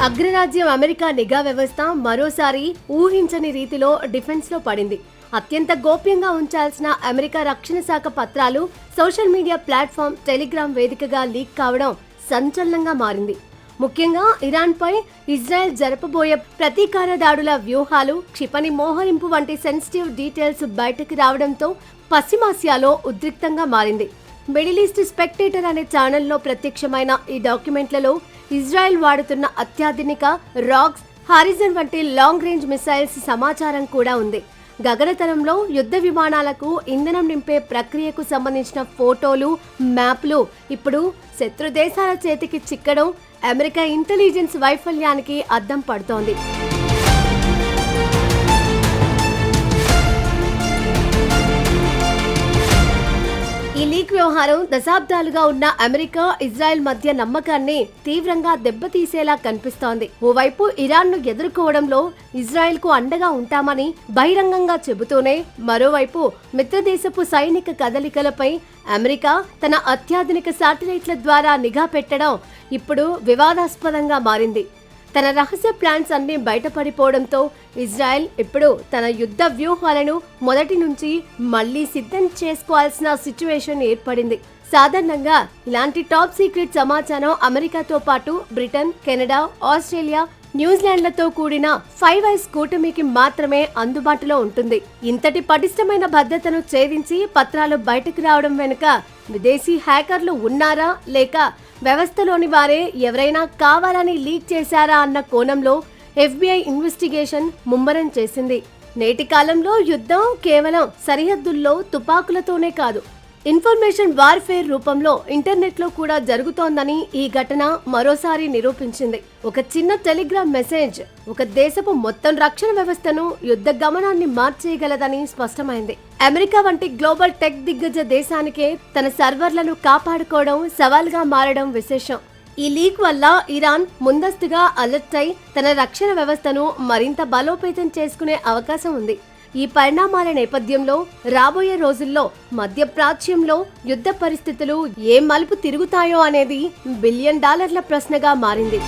అగ్రరాజ్యం అమెరికా నిఘా వ్యవస్థ మరోసారి ఊహించని రీతిలో డిఫెన్స్ లో పడింది. అత్యంత గోప్యంగా ఉంచాల్సిన అమెరికా రక్షణ శాఖ పత్రాలు సోషల్ మీడియా ప్లాట్ఫామ్ టెలిగ్రామ్ వేదికగా లీక్ కావడం సంచలనంగా మారింది. ముఖ్యంగా ఇరాన్ పై ఇజ్రాయెల్ జరపబోయే ప్రతీకార దాడుల వ్యూహాలు, క్షిపణి మోహరింపు వంటి సెన్సిటివ్ డీటెయిల్స్ బయటకు రావడంతో పశ్చిమాసియాలో ఉద్రిక్తంగా మారింది. మిడిల్ ఈస్ట్ స్పెక్టేటర్ అనే ఛానల్లో ప్రత్యక్షమైన ఈ డాక్యుమెంట్లలో ఇజ్రాయెల్ వాడుతున్న అత్యాధునిక రాక్స్, హారిజన్ వంటి లాంగ్ రేంజ్ మిసైల్స్ సమాచారం కూడా ఉంది. గగనతలంలో యుద్ధ విమానాలకు ఇంధనం నింపే ప్రక్రియకు సంబంధించిన ఫోటోలు, మ్యాప్లు ఇప్పుడు శత్రు దేశాల చేతికి చిక్కడం అమెరికా ఇంటెలిజెన్స్ వైఫల్యానికి అద్దం పడుతోంది. ఈ లీక్ వ్యవహారం దశాబ్దాలుగా ఉన్న అమెరికా, ఇజ్రాయెల్ మధ్య నమ్మకాన్ని తీవ్రంగా దెబ్బతీసేలా కనిపిస్తోంది. ఓవైపు ఇరాన్ ను ఎదుర్కోవడంలో ఇజ్రాయెల్ కు అండగా ఉంటామని బహిరంగంగా చెబుతూనే, మరోవైపు మిత్రదేశపు సైనిక కదలికలపై అమెరికా తన అత్యాధునిక శాటిలైట్ల ద్వారా నిఘా పెట్టడం ఇప్పుడు వివాదాస్పదంగా మారింది. తన రహస్య ప్లాన్స్ అన్ని బయటపడిపోవడంతో ఇజ్రాయెల్ ఇప్పుడు తన యుద్ధ వ్యూహాలను మొదటి నుంచి మళ్లీ సిద్ధం చేసుకోవాల్సిన సిచ్యువేషన్ ఏర్పడింది. సాధారణంగా ఇలాంటి టాప్ సీక్రెట్ సమాచారం అమెరికాతో పాటు బ్రిటన్, కెనడా, ఆస్ట్రేలియా, న్యూజిలాండ్లతో కూడిన 5 ఐస్ కూటమికి మాత్రమే అందుబాటులో ఉంటుంది. ఇంతటి పటిష్టమైన భద్రతను ఛేదించి పత్రాలు బయటకు రావడం వెనుక విదేశీ హ్యాకర్లు ఉన్నారా, లేక వ్యవస్థలోని వారే ఎవరైనా కావాలని లీక్ చేశారా అన్న కోణంలో FBI ఇన్వెస్టిగేషన్ ముమ్మరం చేసింది. నేటి కాలంలో యుద్ధం కేవలం సరిహద్దుల్లో తుపాకులతోనే కాదు, ఇన్ఫర్మేషన్ వార్ఫేర్ రూపంలో ఇంటర్నెట్ లో కూడా జరుగుతోందని ఈ ఘటన మరోసారి నిరూపించింది. ఒక చిన్న టెలిగ్రామ్ మెసేజ్ ఒక దేశపు మొత్తం రక్షణ వ్యవస్థను, యుద్ధ గమనాన్ని మార్చేయగలదని స్పష్టమైంది. అమెరికా వంటి గ్లోబల్ టెక్ దిగ్గజ దేశానికే తన సర్వర్లను కాపాడుకోవడం సవాల్గా మారడం విశేషం. ఈ లీక్ వల్ల ఇరాన్ ముందస్తుగా అలర్ట్ అయి తన రక్షణ వ్యవస్థను మరింత బలోపేతం చేసుకునే అవకాశం ఉంది. ఈ పరిణామాల నేపథ్యంలో రాబోయే రోజుల్లో మధ్యప్రాచ్యంలో యుద్ధ పరిస్థితులు ఏ మలుపు తిరుగుతాయో అనేది $1 బిలియన్ ప్రశ్నగా మారింది.